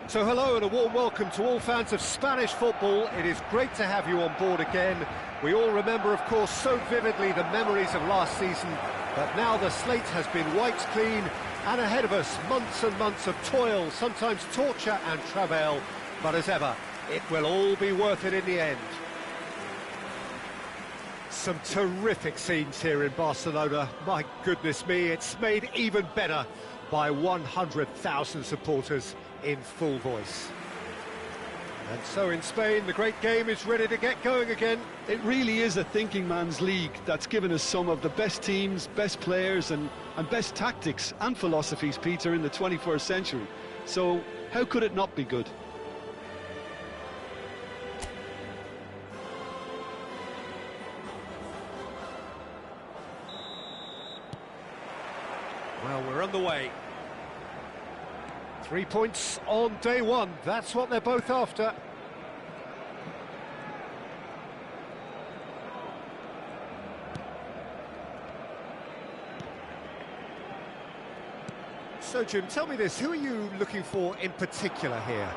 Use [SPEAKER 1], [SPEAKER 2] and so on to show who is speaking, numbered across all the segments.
[SPEAKER 1] So hello and a warm welcome to all fans of Spanish football. It is great to have you on board again. We all remember, of course, so vividly the memories of last season, but now the slate has been wiped clean, and ahead of us, months and months of toil, sometimes torture and travail, but as ever, it will all be worth it in the end. Some terrific scenes here in Barcelona. My goodness me, it's made even better by 100,000 supporters in full voice. And so in Spain, the great game is ready to get going again.
[SPEAKER 2] It really is a thinking man's league that's given us some of the best teams, best players and best tactics and philosophies, Peter, in the 21st century. So how could it not be good?
[SPEAKER 1] Well, we're on the way. 3 points on day one, that's what they're both after. So Jim, tell me this, who are you looking for in particular here?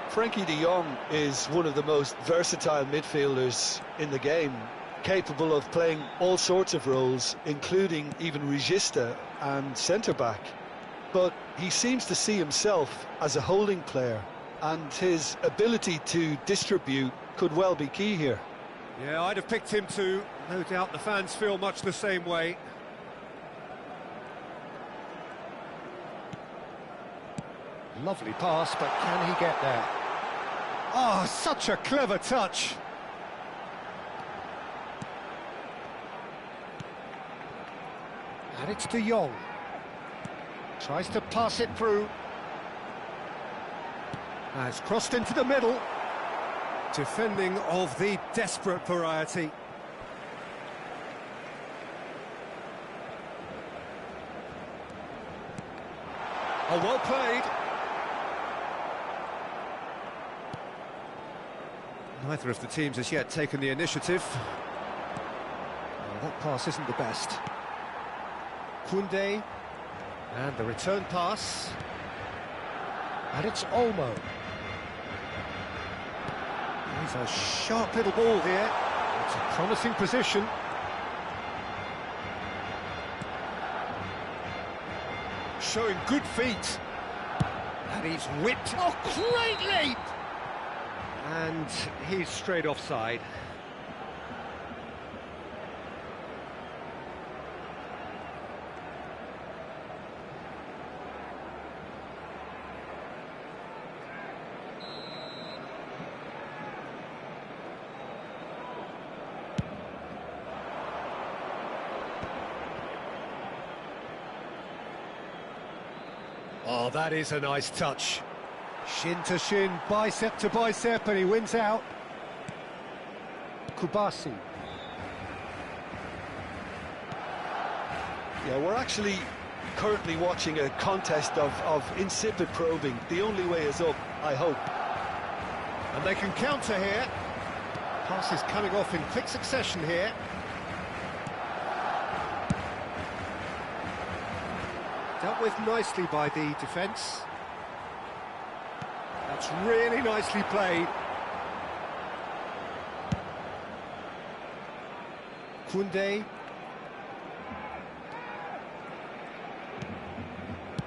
[SPEAKER 2] Frankie de Jong is one of the most versatile midfielders in the game, capable of playing all sorts of roles, including even regista and centre-back. But he seems to see himself as a holding player, and his ability to distribute could well be key here.
[SPEAKER 1] Yeah, I'd have picked him too. No doubt the fans feel much the same way. Lovely pass, but can he get there? Oh, such a clever touch. And it's De Jong. Tries to pass it through. Has crossed into the middle. Defending of the desperate variety. Oh, well played. Neither of the teams has yet taken the initiative. Well, that pass isn't the best. Koundé. And the return pass. And it's Olmo. He's a sharp little ball here. It's a promising position. Showing good feet. And he's whipped. Oh, great leap! And he's straight offside. Oh, that is a nice touch. Shin to shin, bicep to bicep, and he wins out. Kubasi.
[SPEAKER 2] Yeah, we're actually currently watching a contest of insipid probing. The only way is up, I hope.
[SPEAKER 1] And they can counter here. Pass is coming off in quick succession here. Dealt with nicely by the defence. That's really nicely played. Koundé.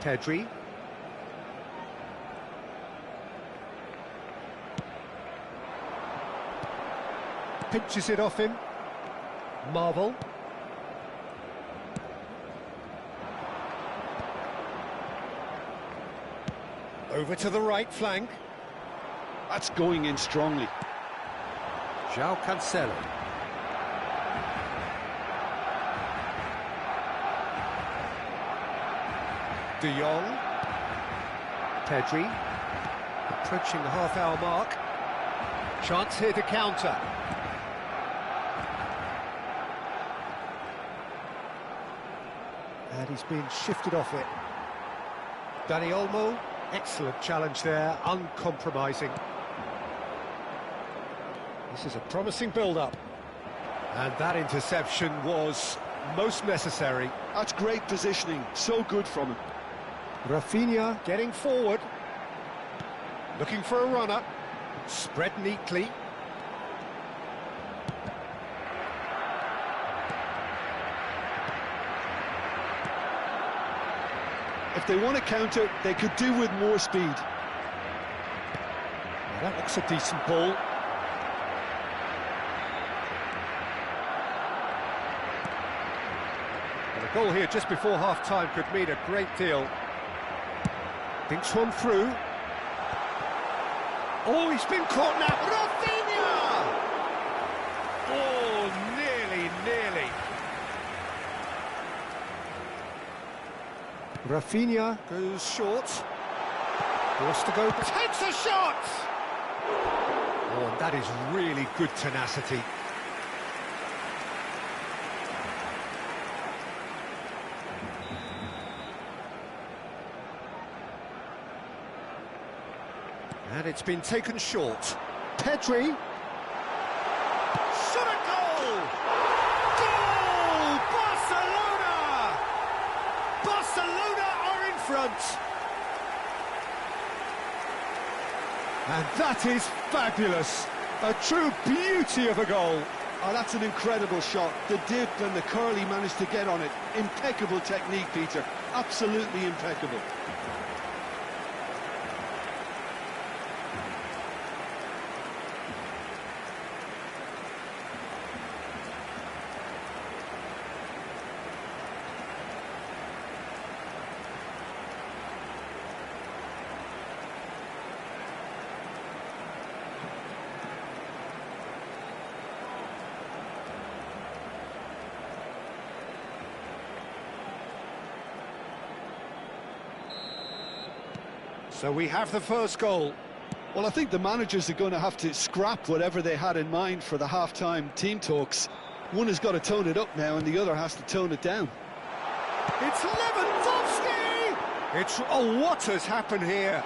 [SPEAKER 1] Pedri. Pinches it off him. Marvel. Over to the right flank.
[SPEAKER 2] That's going in strongly.
[SPEAKER 1] João Cancelo. De Jong. Pedri. Approaching the half-hour mark. Chance here to counter. And he's been shifted off it. Dani Olmo. Excellent challenge there, uncompromising. This is a promising build-up. And that interception was most necessary.
[SPEAKER 2] That's great positioning, so good from him.
[SPEAKER 1] Rafinha getting forward. Looking for a runner. Spread neatly.
[SPEAKER 2] If they want to counter, they could do with more speed.
[SPEAKER 1] Well, that looks a decent ball. And a goal here just before half-time could mean a great deal. Thinks one through. Oh, he's been caught now. Rafinha! Oh, nearly. Rafinha goes short. Forced to go, takes a shot! Oh, and that is really good tenacity. And it's been taken short. Pedri. Shot a goal! Goal! Barcelona! Barcelona are in front. And that is fabulous. A true beauty of a goal.
[SPEAKER 2] Oh, that's an incredible shot. The dip and the curl he managed to get on it. Impeccable technique, Peter. Absolutely impeccable.
[SPEAKER 1] So we have the first goal.
[SPEAKER 2] Well, I think the managers are going to have to scrap whatever they had in mind for the half-time team talks. One has got to tone it up now and the other has to tone it down.
[SPEAKER 1] It's Lewandowski! Oh, what has happened here?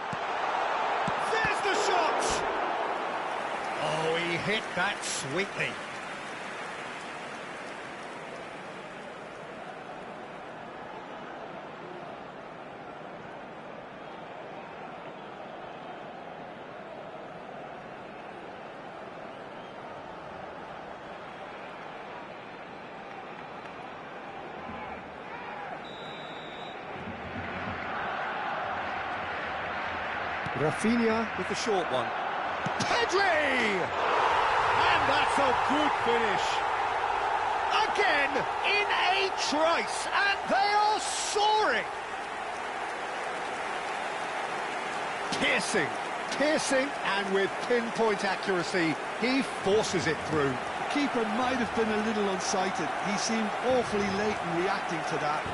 [SPEAKER 1] There's the shot! Oh, he hit that sweetly. Rafinha with the short one. Pedri! And that's a good finish. Again, in a trice, and they are soaring. Piercing, and with pinpoint accuracy, he forces it through.
[SPEAKER 2] The keeper might have been a little unsighted. He seemed awfully late in reacting to that.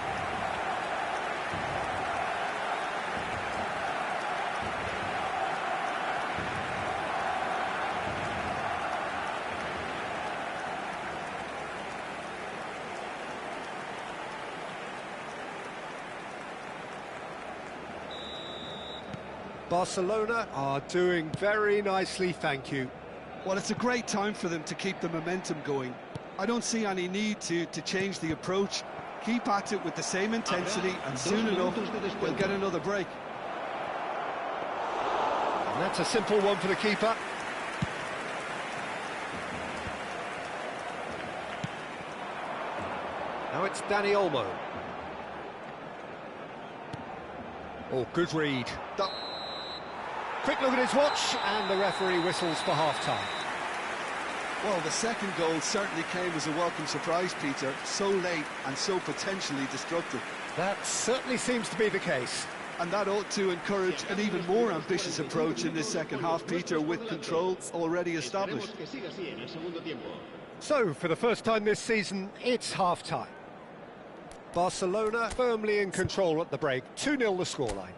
[SPEAKER 1] Barcelona are doing very nicely, thank you.
[SPEAKER 2] Well, it's a great time for them to keep the momentum going. I don't see any need to change the approach. Keep at it with the same intensity, and soon enough, we'll get another break.
[SPEAKER 1] And that's a simple one for the keeper. Now it's Dani Olmo. Oh, good read. Quick look at his watch, and the referee whistles for half-time.
[SPEAKER 2] Well, the second goal certainly came as a welcome surprise, Peter. So late and so potentially destructive.
[SPEAKER 1] That certainly seems to be the case.
[SPEAKER 2] And that ought to encourage an even more ambitious approach in this second half, Peter, with control already established.
[SPEAKER 1] So, for the first time this season, it's half-time. Barcelona firmly in control at the break. 2-0 the scoreline.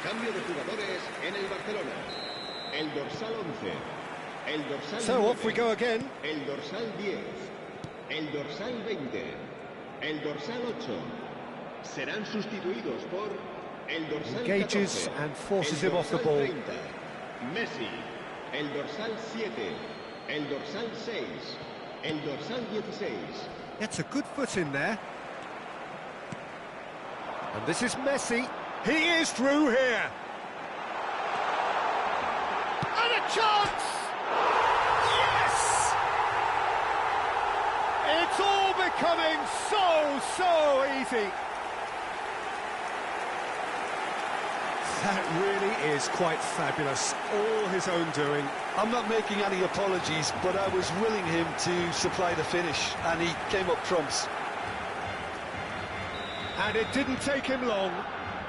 [SPEAKER 3] Cambio de jugadores en el Barcelona. El dorsal 11. El dorsal
[SPEAKER 1] So
[SPEAKER 3] 9,
[SPEAKER 1] off we go again.
[SPEAKER 3] El dorsal 10. El dorsal 20. El dorsal 8. Serán sustituidos por el dorsal
[SPEAKER 1] Engages
[SPEAKER 3] 14.
[SPEAKER 1] and forces
[SPEAKER 3] El
[SPEAKER 1] him off the
[SPEAKER 3] dorsal
[SPEAKER 1] ball.
[SPEAKER 3] 30. Messi. El dorsal 7. El dorsal 6. El dorsal 16.
[SPEAKER 1] Gets a good foot in there. And this is Messi. He is through here. And a chance! Yes! It's all becoming so easy. That really is quite fabulous. All his own doing.
[SPEAKER 2] I'm not making any apologies, but I was willing him to supply the finish, and he came up trumps.
[SPEAKER 1] And it didn't take him long.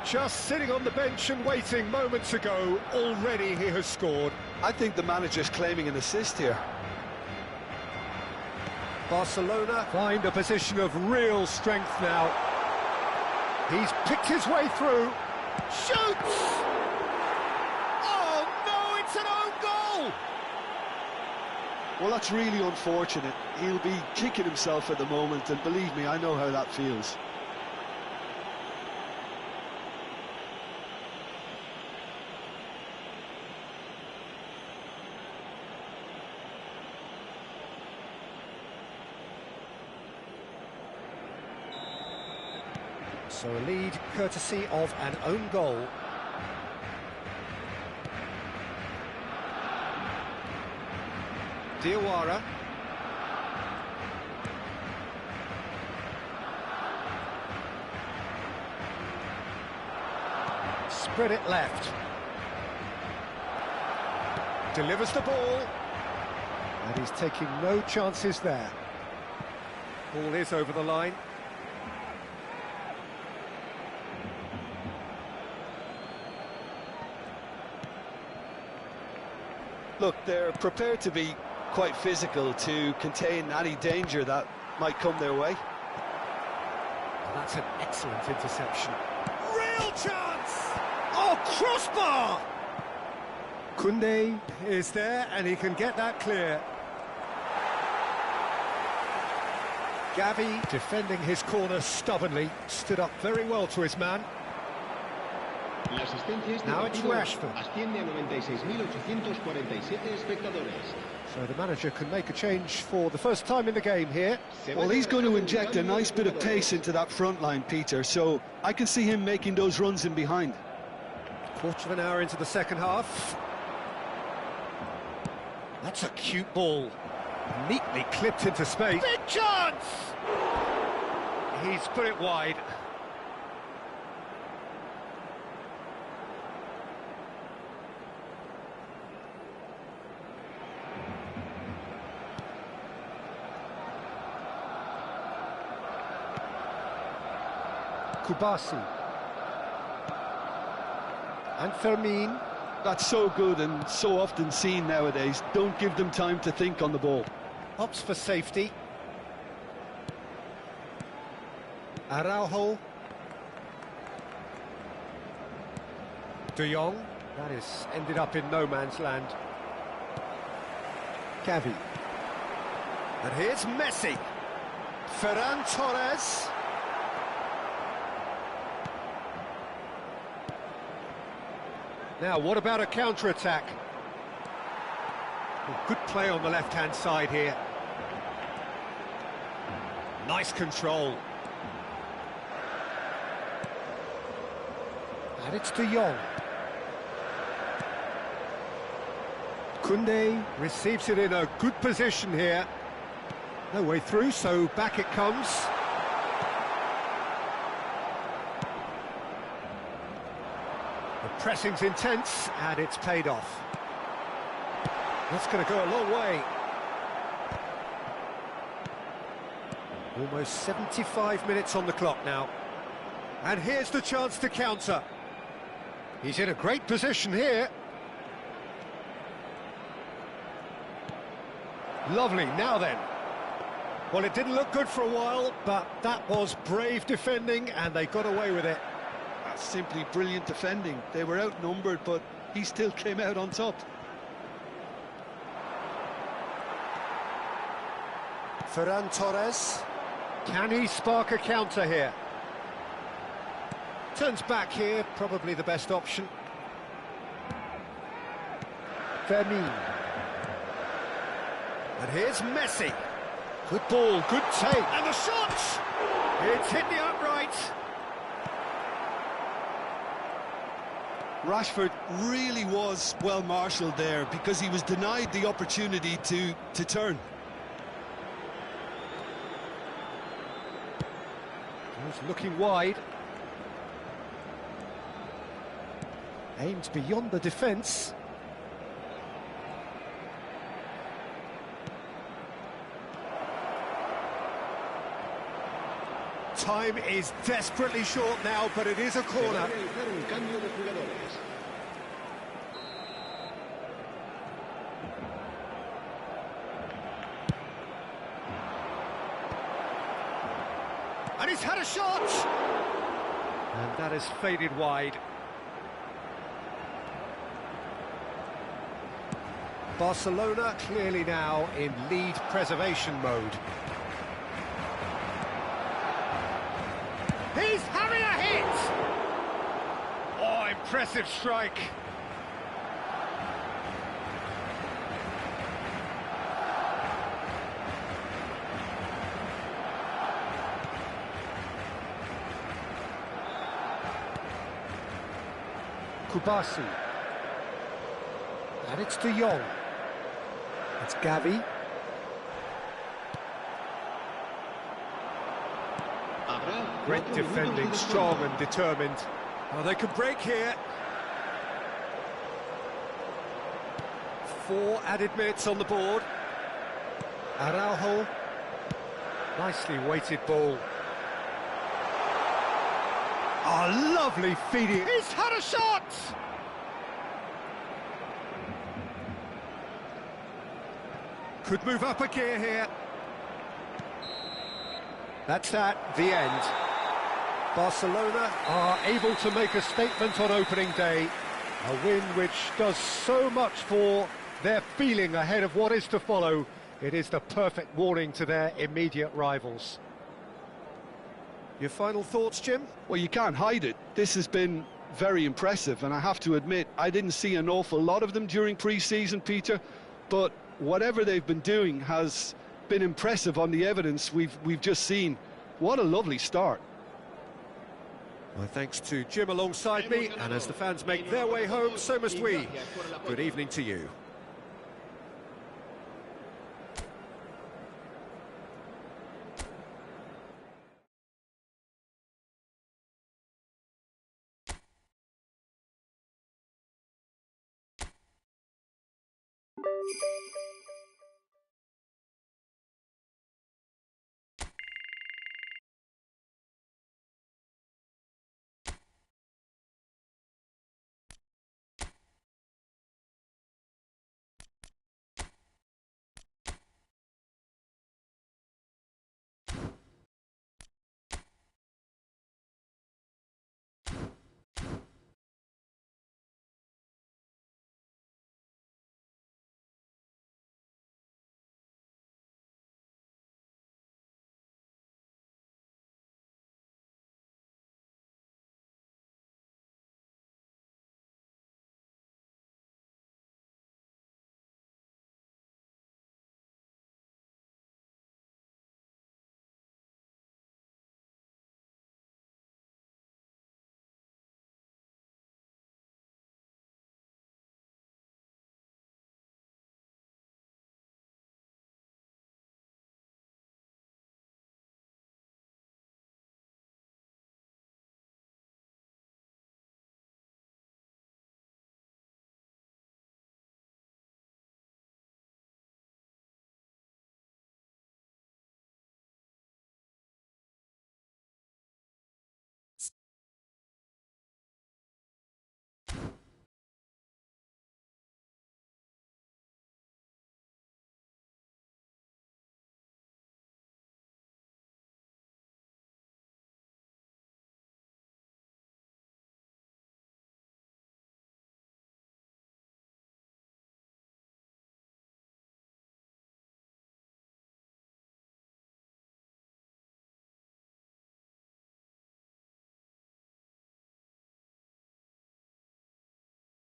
[SPEAKER 1] Just sitting on the bench and waiting moments ago, already he has scored.
[SPEAKER 2] I think the manager's claiming an assist here.
[SPEAKER 1] Barcelona find a position of real strength now. He's picked his way through. Shoots! Oh no, it's an own goal!
[SPEAKER 2] Well, that's really unfortunate. He'll be kicking himself at the moment, and believe me, I know how that feels.
[SPEAKER 1] So a lead courtesy of an own goal. Diawara. Spread it left. Delivers the ball. And he's taking no chances there. Ball is over the line.
[SPEAKER 2] Look, they're prepared to be quite physical to contain any danger that might come their way.
[SPEAKER 1] That's an excellent interception. Real chance! Oh, crossbar! Koundé is there, and he can get that clear. Gavi, defending his corner stubbornly, stood up very well to his man.
[SPEAKER 3] La asistencia este
[SPEAKER 1] Now it's
[SPEAKER 3] partido
[SPEAKER 1] Rashford.
[SPEAKER 3] asciende a 96.847 espectadores.
[SPEAKER 1] So the manager can make a change for the first time in the game here.
[SPEAKER 2] Well, he's going to inject a nice bit of pace into that front line, Peter, so I can see him making those runs in behind.
[SPEAKER 1] Quarter of an hour into the second half. That's a cute ball. Neatly clipped into space. Big chance! He's put it wide. Kubasi. And Fermin.
[SPEAKER 2] That's so good and so often seen nowadays. Don't give them time to think on the ball.
[SPEAKER 1] Opts for safety. Araujo. De Jong. That is ended up in no man's land. Gavi. And here's Messi. Ferran Torres. Now, what about a counter-attack? Well, good play on the left-hand side here. Nice control. And it's De Jong. Koundé receives it in a good position here. No way through, so back it comes. The pressing's intense, and it's paid off. That's going to go a long way. Almost 75 minutes on the clock now. And here's the chance to counter. He's in a great position here. Lovely, now then. Well, it didn't look good for a while, but that was brave defending, and they got away with it.
[SPEAKER 2] Simply brilliant defending. They were outnumbered, but he still came out on top.
[SPEAKER 1] Ferran Torres. Can he spark a counter here? Turns back here, probably the best option. Fermin. And here's Messi. Good ball, good take. And the shot! It's hit the upright.
[SPEAKER 2] Rashford really was well marshalled there because he was denied the opportunity to turn.
[SPEAKER 1] He's looking wide. Aimed beyond the defence. Time is desperately short now, but it is a corner. And he's had a shot! And that has faded wide. Barcelona clearly now in lead preservation mode. He's having a hit! Oh, impressive strike. Kubasi. And it's De Jong. It's Gavi. Great defending, strong and determined. Oh, they could break here. 4 added minutes on the board. Araujo. Nicely weighted ball. Oh, lovely feeding. He's had a shot! Could move up a gear here. That's that, the end. Barcelona are able to make a statement on opening day. A win which does so much for their feeling ahead of what is to follow. It is the perfect warning to their immediate rivals. Your final thoughts, Jim?
[SPEAKER 2] Well, you can't hide it. This has been very impressive, and I have to admit, I didn't see an awful lot of them during pre-season, Peter, but whatever they've been doing has been impressive on the evidence we've just seen. What a lovely start.
[SPEAKER 1] Well, thanks to Jim alongside me, and as the fans make their way home, so must we. Good evening to you.